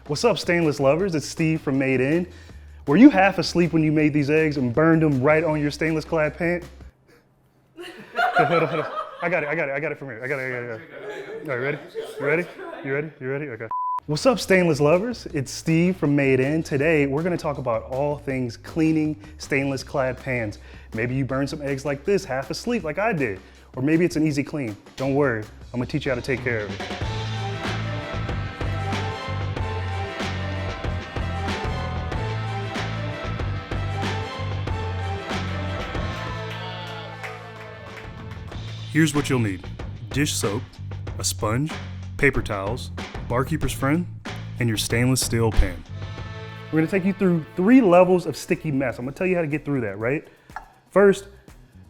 What's up, stainless lovers? It's Steve from Made In. Were you half asleep when you made these eggs and burned them right on your stainless clad pan? Hold on. I got it from here. I got it. All right, ready? You ready? Okay. What's up, stainless lovers? It's Steve from Made In. Today, we're gonna talk about all things cleaning stainless clad pans. Maybe you burned some eggs like this, half asleep like I did. Or maybe it's an easy clean. Don't worry, I'm gonna teach you how to take care of it. Here's what you'll need: dish soap, a sponge, paper towels, Barkeeper's Friend, and your stainless steel pan. We're gonna take you through 3 levels of sticky mess. I'm gonna tell you how to get through that, right? First,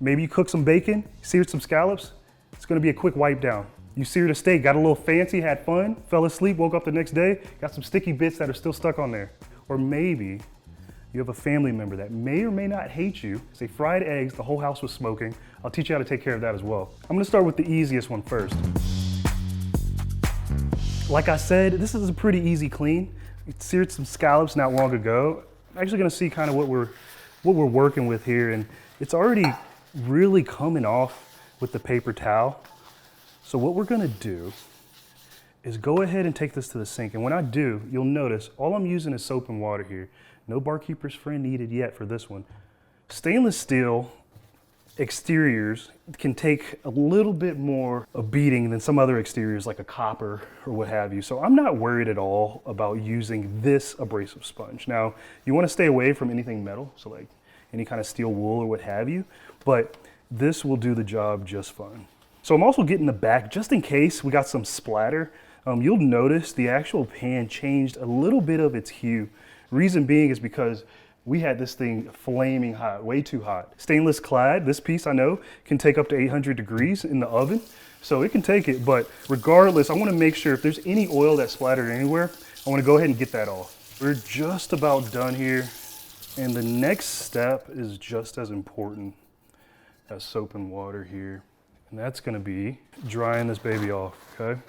maybe you cooked some bacon, seared some scallops. It's gonna be a quick wipe down. You seared a steak, got a little fancy, had fun, fell asleep, woke up the next day, got some sticky bits that are still stuck on there. Or maybe you have a family member that may or may not hate you. Say fried eggs, the whole house was smoking. I'll teach you how to take care of that as well. I'm gonna start with the easiest one first. Like I said, this is a pretty easy clean. We seared some scallops not long ago. I'm actually gonna see kind of what we're working with here, and it's already really coming off with the paper towel. So what we're gonna do is go ahead and take this to the sink, and when I do, you'll notice all I'm using is soap and water here. No Barkeeper's Friend needed yet for this one. Stainless steel exteriors can take a little bit more a beating than some other exteriors like a copper or what have you. So I'm not worried at all about using this abrasive sponge. Now, you wanna stay away from anything metal, so like any kind of steel wool or what have you, but this will do the job just fine. So I'm also getting the back, just in case we got some splatter. You'll notice the actual pan changed a little bit of its hue. Reason being is because we had this thing flaming hot, way too hot. Stainless clad, this piece I know can take up to 800 degrees in the oven, so it can take it, but regardless, I wanna make sure if there's any oil that splattered anywhere, I wanna go ahead and get that off. We're just about done here, and the next step is just as important as soap and water here, and that's gonna be drying this baby off, okay?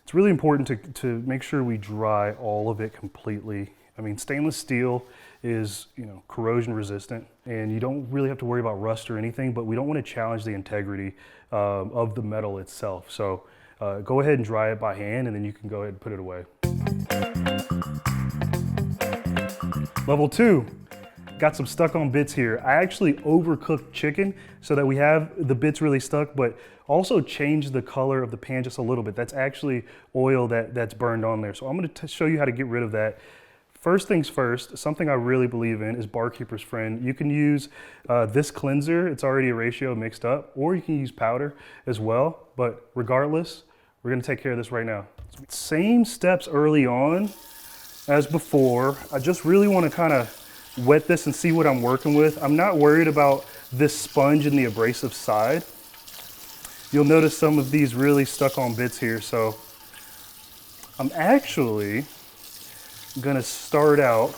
It's really important to make sure we dry all of it completely. I mean, stainless steel is, corrosion resistant, and you don't really have to worry about rust or anything, but we don't want to challenge the integrity of the metal itself. So go ahead and dry it by hand, and then you can go ahead and put it away. Level 2, got some stuck on bits here. I actually overcooked chicken so that we have the bits really stuck, but also changed the color of the pan just a little bit. That's actually oil that's burned on there. So I'm gonna show you how to get rid of that. First things first, something I really believe in is Barkeeper's Friend. You can use this cleanser, it's already a ratio mixed up, or you can use powder as well, but regardless, we're gonna take care of this right now. Same steps early on as before. I just really wanna kinda wet this and see what I'm working with. I'm not worried about this sponge and the abrasive side. You'll notice some of these really stuck on bits here, so I'm actually gonna start out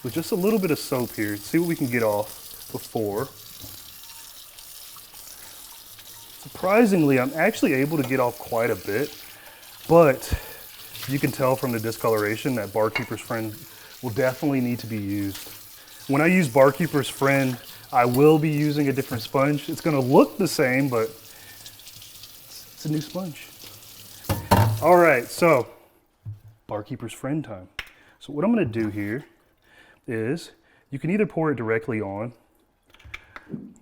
with just a little bit of soap here, see what we can get off before. Surprisingly, I'm actually able to get off quite a bit, but you can tell from the discoloration that Barkeeper's Friend will definitely need to be used. When I use Barkeeper's Friend, I will be using a different sponge. It's gonna look the same, but it's a new sponge. All right, so Barkeeper's Friend time. So what I'm gonna do here is you can either pour it directly on,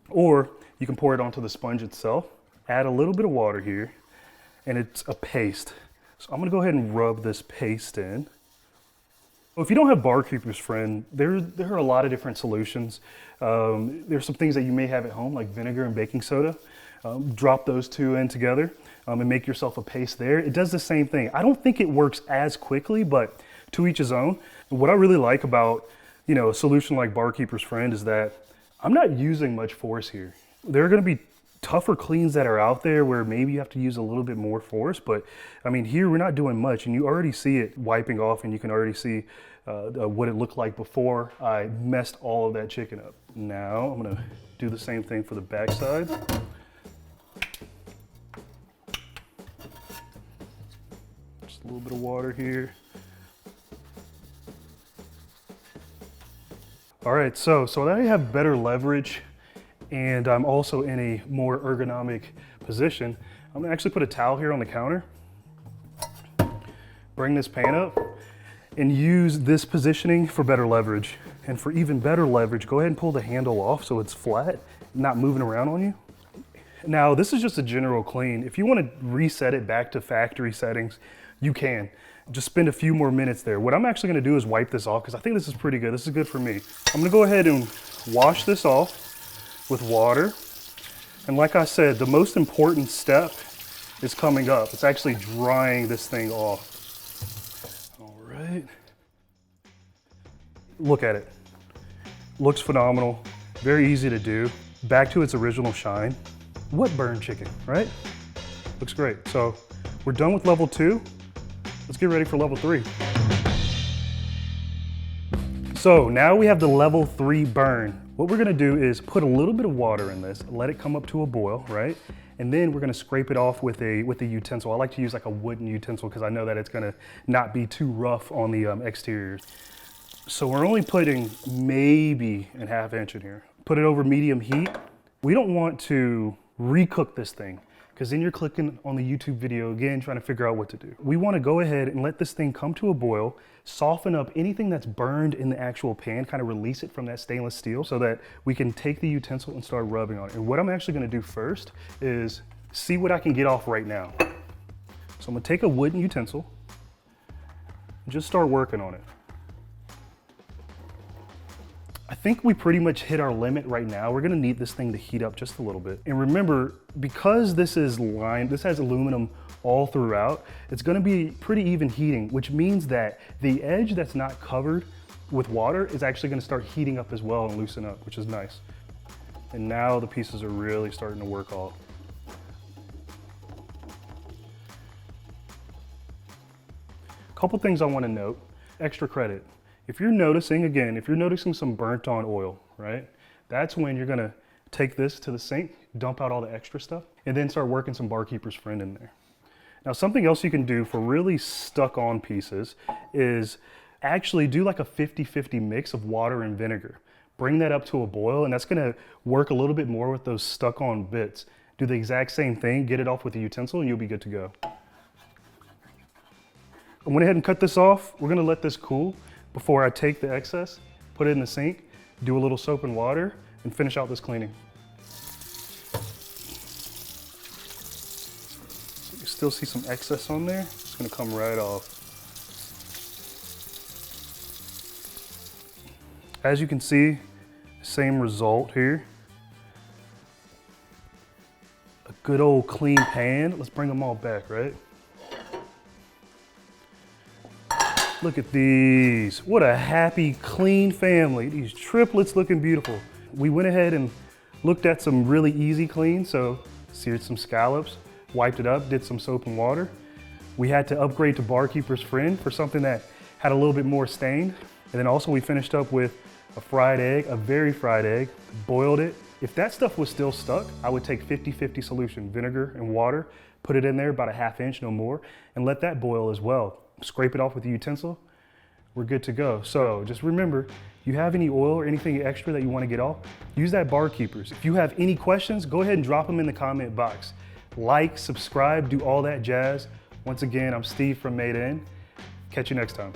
or you can pour it onto the sponge itself, add a little bit of water here, and it's a paste. So I'm gonna go ahead and rub this paste in. If you don't have Barkeeper's Friend, there are a lot of different solutions. There's some things that you may have at home, like vinegar and baking soda. Drop those two in together and make yourself a paste there. It does the same thing. I don't think it works as quickly, but to each his own. What I really like about a solution like Barkeeper's Friend is that I'm not using much force here. There are gonna be tougher cleans that are out there where maybe you have to use a little bit more force, but I mean, here we're not doing much, and you already see it wiping off, and you can already see what it looked like before I messed all of that chicken up. Now I'm gonna do the same thing for the backside. Just a little bit of water here. All right, so now I have better leverage and I'm also in a more ergonomic position. I'm gonna actually put a towel here on the counter, bring this pan up, and use this positioning for better leverage. And for even better leverage, go ahead and pull the handle off so it's flat, not moving around on you. Now, this is just a general clean. If you want to reset it back to factory settings, you can. Just spend a few more minutes there. What I'm actually going to do is wipe this off because I think this is pretty good. This is good for me. I'm going to go ahead and wash this off with water. And like I said, the most important step is coming up. It's actually drying this thing off. All right. Look at it. Looks phenomenal. Very easy to do. Back to its original shine. What burned chicken, right? Looks great. So we're done with level 2. Let's get ready for level 3. So now we have the level 3 burn. What we're gonna do is put a little bit of water in this, let it come up to a boil, right? And then we're gonna scrape it off with a utensil. I like to use like a wooden utensil because I know that it's gonna not be too rough on the exteriors. So we're only putting maybe a ½ inch in here. Put it over medium heat. We don't want to recook this thing because then you're clicking on the YouTube video again, trying to figure out what to do. We want to go ahead and let this thing come to a boil, soften up anything that's burned in the actual pan, kind of release it from that stainless steel so that we can take the utensil and start rubbing on it. And what I'm actually going to do first is see what I can get off right now. So I'm going to take a wooden utensil and just start working on it. I think we pretty much hit our limit right now. We're gonna need this thing to heat up just a little bit. And remember, because this is lined, this has aluminum all throughout, it's gonna be pretty even heating, which means that the edge that's not covered with water is actually gonna start heating up as well and loosen up, which is nice. And now the pieces are really starting to work off. Couple things I wanna note, extra credit. If you're noticing some burnt on oil, right? That's when you're gonna take this to the sink, dump out all the extra stuff, and then start working some Barkeeper's Friend in there. Now, something else you can do for really stuck on pieces is actually do like a 50-50 mix of water and vinegar. Bring that up to a boil, and that's gonna work a little bit more with those stuck on bits. Do the exact same thing, get it off with a utensil, and you'll be good to go. I went ahead and cut this off. We're gonna let this cool before I take the excess, put it in the sink, do a little soap and water, and finish out this cleaning. So you still see some excess on there. It's gonna come right off. As you can see, same result here. A good old clean pan. Let's bring them all back, right? Look at these. What a happy, clean family. These triplets looking beautiful. We went ahead and looked at some really easy cleans. So seared some scallops, wiped it up, did some soap and water. We had to upgrade to Barkeeper's Friend for something that had a little bit more stain. And then also we finished up with a fried egg, a very fried egg, boiled it. If that stuff was still stuck, I would take 50-50 solution, vinegar and water, put it in there about a ½ inch, no more, and let that boil as well. Scrape it off with a utensil, we're good to go. So just remember, you have any oil or anything extra that you want to get off, use that Barkeeper's. If you have any questions, go ahead and drop them in the comment box. Like, subscribe, do all that jazz. Once again, I'm Steve from Made In. Catch you next time.